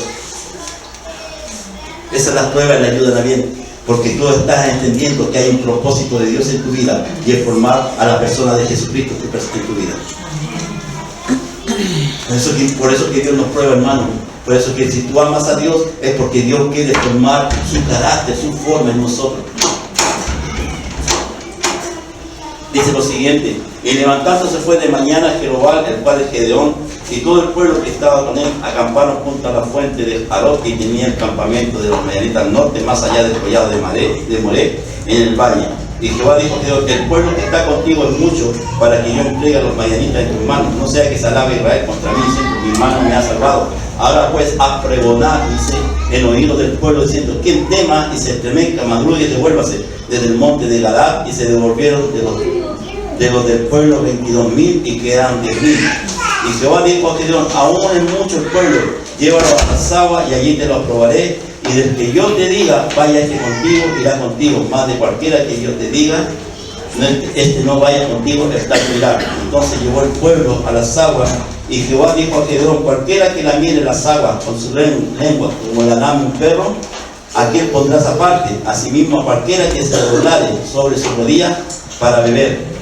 A: Esas las pruebas le ayudan a bien, porque tú estás entendiendo que hay un propósito de Dios en tu vida y es formar a la persona de Jesucristo en tu vida. Por eso que Dios nos prueba, hermano. Por eso que si tú amas a Dios es porque Dios quiere formar su carácter, su forma en nosotros. dice lo siguiente: y levantándose fue de mañana Jeroboam, el cual es Gedeón, y todo el pueblo que estaba con él acamparon junto a la fuente de Jarot, y tenía el campamento de los madianitas al norte, más allá del collado de Moré, en el valle. Y Jehová dijo a Gedeón: el pueblo que está contigo es mucho para que yo entregue a los madianitas en tus manos, no sea que se alabe Israel contra mí, diciendo: mi mano me ha salvado. Ahora pues a pregonar, dice, en oídos del pueblo, diciendo: quien tema y se estremezca, madrugue y devuélvase desde el monte de Gadad. Y se devolvieron de los del pueblo 22.000 y quedaron 10.000. Y Jehová dijo a Gedeón: aún es mucho el pueblo, llévalo a la Saba y allí te lo aprobaré. Y desde que yo te diga, vaya este contigo, irá contigo. Más de cualquiera que yo te diga, este no vaya contigo, está cuidado. Entonces llevó el pueblo a las aguas. Y Jehová dijo a Gedeón: cualquiera que la mire las aguas con su lengua, como la lame un perro, aquel pondrás aparte. Asimismo a cualquiera que se doblare sobre su rodilla para beber.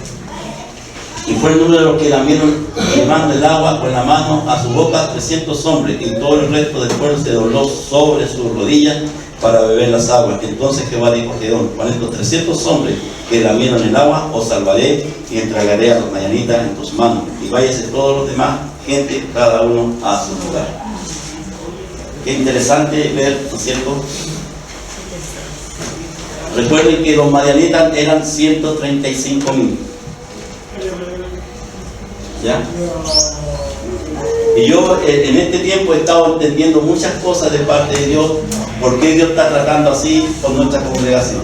A: Y fue el número de los que lamieron llevando el agua con la mano a su boca 300 hombres, y todo el resto del pueblo se dobló sobre sus rodillas para beber las aguas. Entonces Jehová dijo a Gedeón: con estos 300 hombres que lamieron el agua, os salvaré y entregaré a los madianitas en tus manos. Y váyase todos los demás, gente, cada uno a su lugar. Qué interesante ver, ¿no es cierto? Recuerden que los madianitas eran 135.000. ¿Ya? Y yo en este tiempo he estado entendiendo muchas cosas de parte de Dios. ¿Por qué Dios está tratando así con nuestra congregación?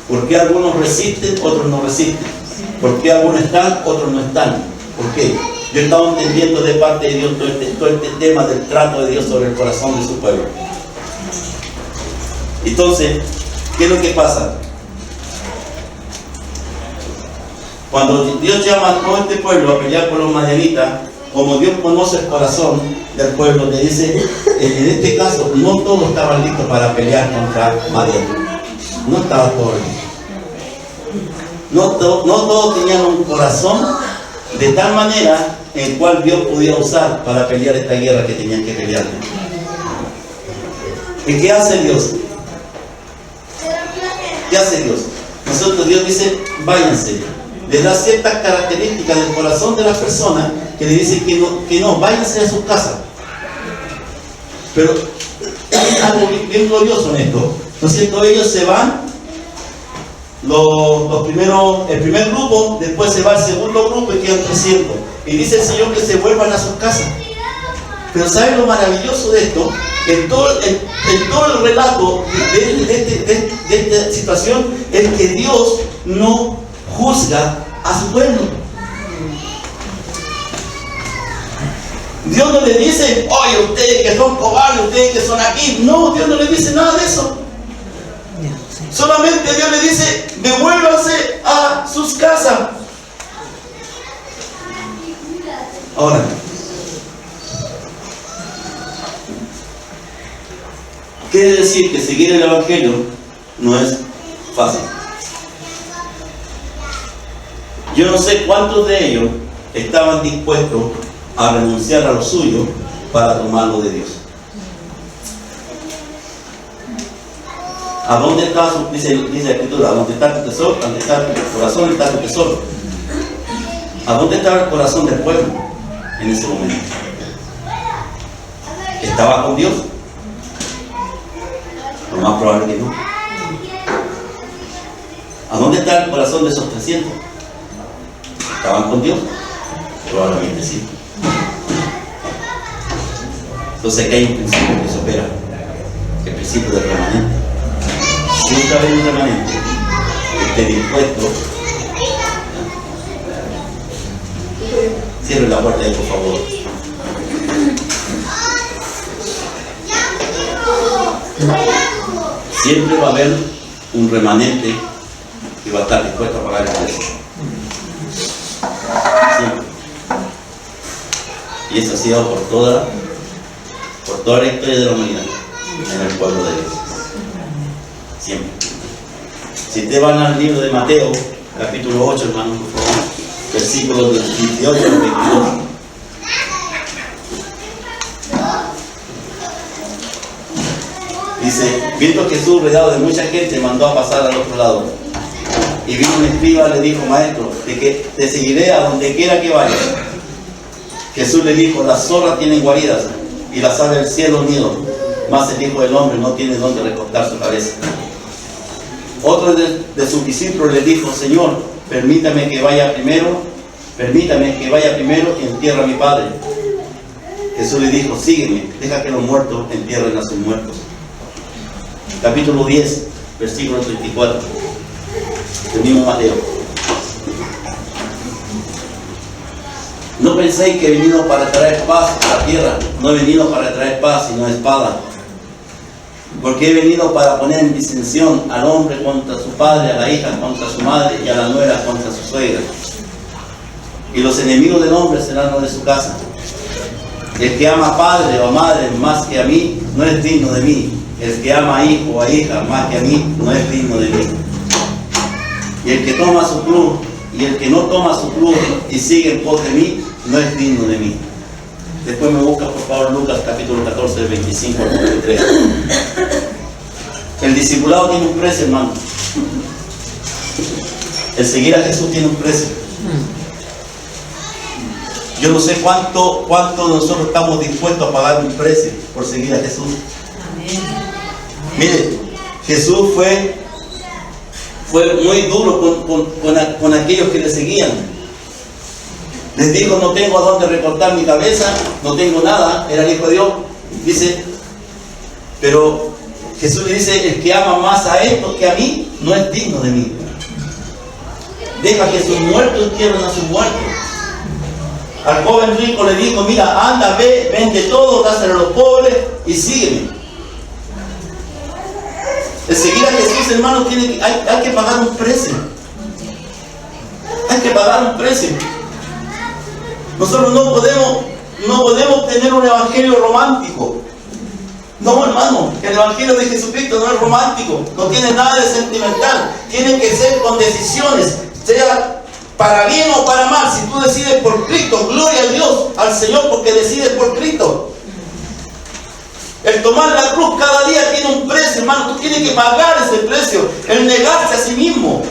A: ¿Por qué algunos resisten, otros no resisten? ¿Por qué algunos están, otros no están? ¿Por qué? Yo he estado entendiendo de parte de Dios todo este tema del trato de Dios sobre el corazón de su pueblo. Entonces, ¿qué es lo que pasa? Cuando Dios llama a todo este pueblo a pelear por los madianitas, como Dios conoce el corazón del pueblo, le dice, en este caso, no todos estaban listos para pelear contra Madian. No estaban todos listos. No todos tenían un corazón de tal manera en el cual Dios podía usar para pelear esta guerra que tenían que pelear. ¿Y qué hace Dios? ¿Qué hace Dios? Dios dice, váyanse. Le da ciertas características del corazón de las personas que le dicen que no, váyanse a sus casas. Pero hay algo bien glorioso en esto, ¿no es cierto? Ellos se van, el primer grupo, después se va el segundo grupo y quedan 300. Y dice el Señor que se vuelvan a sus casas. Pero ¿saben lo maravilloso de esto? En todo el relato de esta situación es que Dios no juzga a su pueblo. Dios no le dice, oye, ustedes que son cobardes, ustedes que son aquí. No, Dios no le dice nada de eso. Solamente Dios le dice, devuélvanse a sus casas. Ahora, quiere decir que seguir el Evangelio no es fácil. Yo no sé cuántos de ellos estaban dispuestos a renunciar a lo suyo para tomar lo de Dios. ¿A dónde está dice la Escritura? ¿A dónde está tu tesoro? ¿A dónde está tu corazón? Está tu tesoro. ¿A dónde estaba el corazón del pueblo en ese momento? ¿Estaba con Dios? Lo más probable que no. ¿A dónde está el corazón de esos 300? ¿Estaban con Dios? Probablemente sí. Entonces aquí hay un principio que se opera, el principio del remanente. Siempre hay un remanente que esté dispuesto. Cierre la puerta ahí, por favor. Siempre va a haber un remanente que va a estar dispuesto a pagar el precio. Siempre. Y eso ha sido por toda la historia de la humanidad en el pueblo de Dios. Siempre. Si te van al libro de Mateo, capítulo 8, hermanos, por favor, versículos 18 al 22. Dice, viendo Jesús rodeado de mucha gente, mandó a pasar al otro lado. Y vino un escriba y le dijo: maestro, de que te seguiré a donde quiera que vayas. Jesús le dijo: las zorras tienen guaridas y las aves del cielo nido, mas el Hijo del Hombre no tiene donde recostar su cabeza. Otro de sus discípulos le dijo: Señor, permítame que vaya primero y entierre a mi Padre. Jesús le dijo: sígueme, deja que los muertos entierren a sus muertos. Capítulo 10, versículo 34. El mismo Mateo. No penséis que he venido para traer paz a la tierra. No he venido para traer paz, sino espada. Porque he venido para poner en disensión al hombre contra su padre, a la hija contra su madre y a la nuera contra su suegra. Y los enemigos del hombre serán los de su casa. El que ama a padre o a madre más que a mí, no es digno de mí. El que ama a hijo o a hija más que a mí, no es digno de mí. Y el que toma su cruz, y el que no toma su cruz y sigue en pos de mí, no es digno de mí. Después me busca, por favor, Lucas capítulo 14, del 25 al 33. El discipulado tiene un precio, hermano. El seguir a Jesús tiene un precio. Yo no sé cuánto nosotros estamos dispuestos a pagar un precio por seguir a Jesús. Mire, Jesús fue muy duro con aquellos que le seguían. Les dijo: no tengo a dónde recortar mi cabeza, no tengo nada. Era el Hijo de Dios. Dice, pero Jesús le dice: el que ama más a estos que a mí, no es digno de mí. Deja que sus muertos entierren a sus muertos. Al joven rico le dijo: mira, anda, ve, vende todo, dáselo a los pobres y sígueme. El seguir a Jesús, hermano, hay que pagar un precio. Hay que pagar un precio. Nosotros no podemos tener un evangelio romántico. No, hermano, el evangelio de Jesucristo no es romántico, no tiene nada de sentimental. Tiene que ser con decisiones, sea para bien o para mal. Si tú decides por Cristo, gloria a Dios, al Señor, porque decides por Cristo. El tomar la cruz cada día tiene un precio, hermano. Tú tienes que pagar ese precio. El negarse a sí mismo.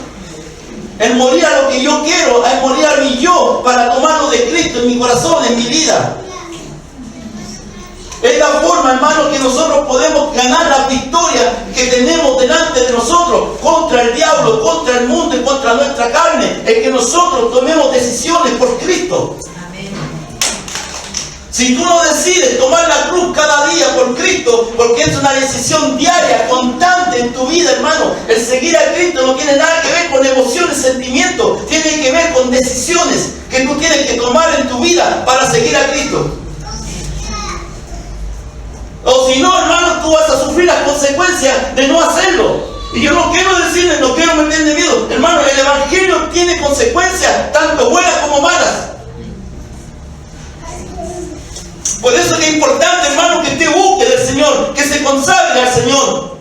A: El morir a lo que yo quiero, el morir a mi yo, para tomarlo de Cristo en mi corazón, en mi vida. Es la forma, hermano, que nosotros podemos ganar la victoria que tenemos delante de nosotros contra el diablo, contra el mundo y contra nuestra carne. Es que nosotros tomemos decisiones por Cristo. Si tú no decides tomar la cruz cada día por Cristo, porque es una decisión diaria, constante en tu vida, hermano, el seguir a Cristo no tiene nada que ver con emociones, sentimientos, tiene que ver con decisiones que tú tienes que tomar en tu vida para seguir a Cristo. O si no, hermano, tú vas a sufrir las consecuencias de no hacerlo. Y yo no quiero decirles, no quiero meterle miedo. Hermano, el evangelio tiene consecuencias, tanto buenas como malas. Por eso es importante, hermano, que usted busque del Señor, que se consagre al Señor.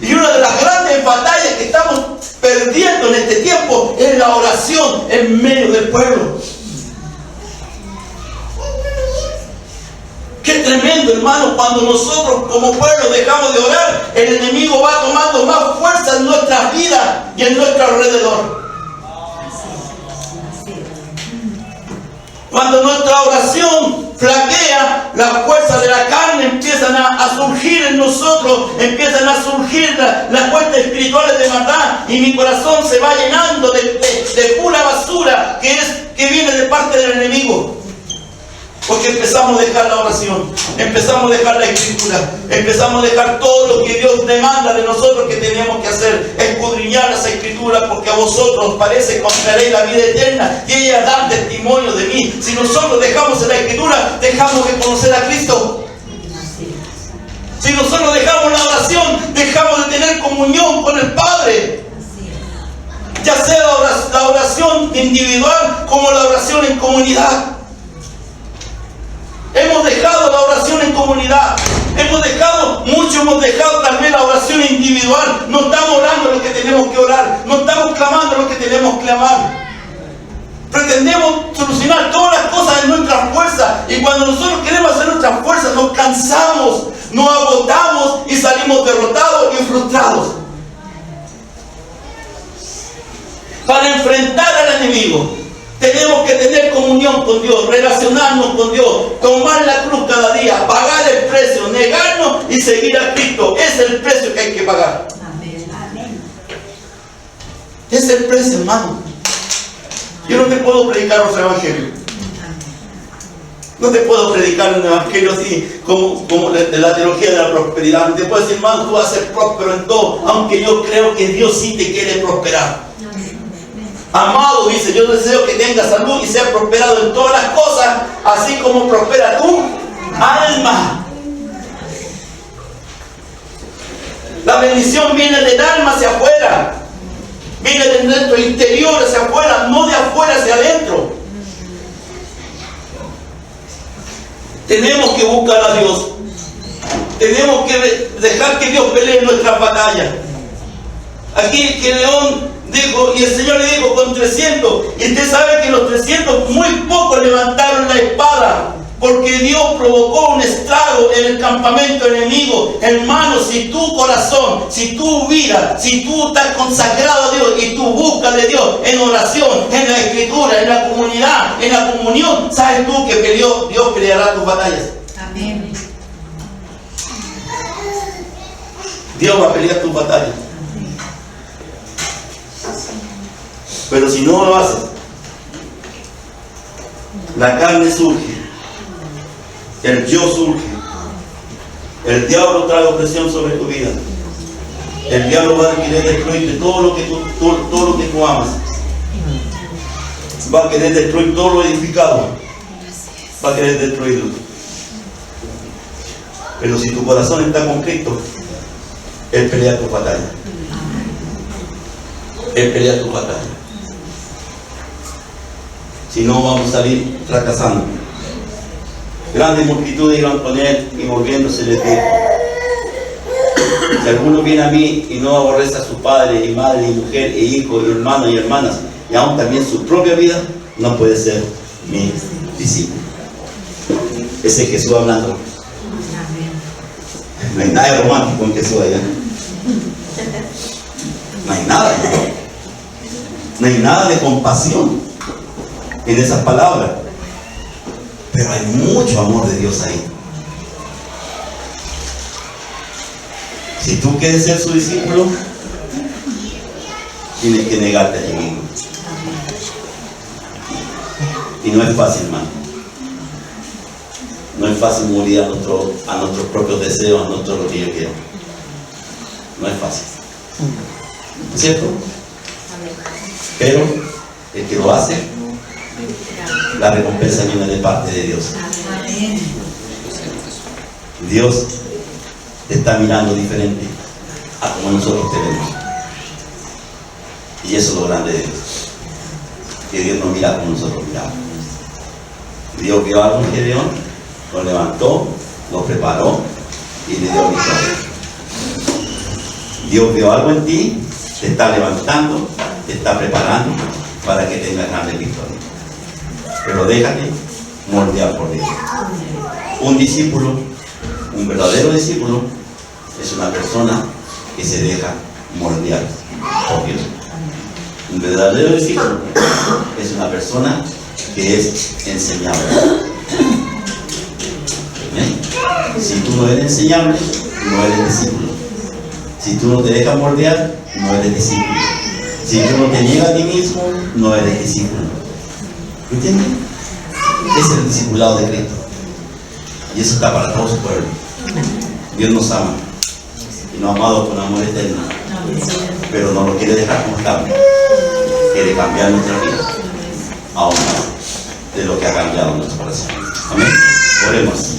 A: Y una de las grandes batallas que estamos perdiendo en este tiempo es la oración en medio del pueblo. Qué tremendo, hermano, cuando nosotros como pueblo dejamos de orar, el enemigo va tomando más fuerza en nuestras vidas y en nuestro alrededor. Cuando nuestra oración flaquea, las fuerzas de la carne empiezan a surgir en nosotros, empiezan a surgir las fuerzas espirituales de maldad, y mi corazón se va llenando de pura basura que viene de parte del enemigo. Porque empezamos a dejar la oración, empezamos a dejar la escritura, empezamos a dejar todo lo que Dios demanda de nosotros que tenemos que hacer, escudriñar las escrituras, porque a vosotros os parece que encontraréis la vida eterna y ellas dan testimonio de mí. Si nosotros dejamos la escritura, dejamos de conocer a Cristo. Si nosotros dejamos la oración, dejamos de tener comunión con el Padre. Ya sea la oración individual como la oración en comunidad. Hemos dejado la oración en comunidad. Muchos hemos dejado también la oración individual. No estamos orando lo que tenemos que orar. No estamos clamando lo que tenemos que clamar. Pretendemos solucionar todas las cosas en nuestras fuerzas. Y cuando nosotros queremos hacer nuestras fuerzas, nos cansamos, nos agotamos y salimos derrotados y frustrados. enemigo. Tenemos que tener comunión con Dios, relacionarnos con Dios, tomar la cruz cada día, pagar el precio, negarnos y seguir a Cristo. Ese es el precio que hay que pagar. Ese es el precio, hermano. Yo no te puedo predicar otro evangelio. No te puedo predicar un evangelio así como de la teología de la prosperidad. No te puedo decir, hermano, tú vas a ser próspero en todo, aunque yo creo que Dios sí te quiere prosperar. Amado, dice, yo deseo que tengas salud y seas prosperado en todas las cosas, así como prospera tu alma. La bendición viene del alma hacia afuera. Viene de nuestro interior hacia afuera, no de afuera hacia adentro. Tenemos que buscar a Dios. Tenemos que dejar que Dios pelee nuestras batallas. Aquí Gedeón dijo, y el Señor le dijo, con 300. Y usted sabe que los 300 muy pocos levantaron la espada, porque Dios provocó un estrago en el campamento enemigo. Hermano, si tu corazón, si tu vida, si tú estás consagrado a Dios y tú buscas de Dios en oración, en la escritura, en la comunidad, en la comunión, sabes tú que Dios peleará tus batallas.
B: Amén.
A: Dios va a pelear tus batallas. Pero si no lo haces, la carne surge, el yo surge, el diablo trae opresión sobre tu vida, el diablo va a querer destruirte todo lo que tú amas, va a querer destruir todo lo edificado, va a querer destruirlo. Pero si tu corazón está con Cristo, Él pelea tu batalla. Él pelea tu batalla. Si no, vamos a salir fracasando. Grandes multitudes iban con Él y volviéndose les dijo: si alguno viene a mí y no aborrece a su padre, y madre, y mujer, e hijo, y hermanos y hermanas, y aún también su propia vida, no puede ser mi discípulo. Ese es Jesús hablando. No hay nada de romántico en Jesús allá. No hay nada. No hay nada de compasión en esas palabras. Pero hay mucho amor de Dios ahí. Si tú quieres ser su discípulo, tienes que negarte a ti mismo. Y no es fácil, hermano. No es fácil morir a nuestros propios deseos, a lo que yo quiero. No es fácil. ¿Cierto? Pero el que lo hace, la recompensa viene de parte de Dios. Dios te está mirando diferente a como nosotros te vemos. Y eso es lo grande de Dios. Que Dios no mira como nosotros miramos. Dios vio algo en Gedeón, lo levantó, lo preparó y le dio victoria. Dios vio algo en ti, te está levantando, te está preparando para que tengas grandes victorias. Pero déjate moldear por Dios. Un discípulo, un verdadero discípulo, es una persona que se deja moldear por Dios. Un verdadero discípulo es una persona que es enseñable. Si tú no eres enseñable, no eres discípulo. Si tú no te dejas moldear, no eres discípulo. Si tú no te niegas a ti mismo, no eres discípulo. ¿Entiendes? Ese es el discipulado de Cristo. Y eso está para todo su pueblo. Dios nos ama y nos ha amado con amor eterno, pero no lo quiere dejar como estamos. Quiere cambiar nuestra vida aún más de lo que ha cambiado nuestro corazón. Amén. Oremos.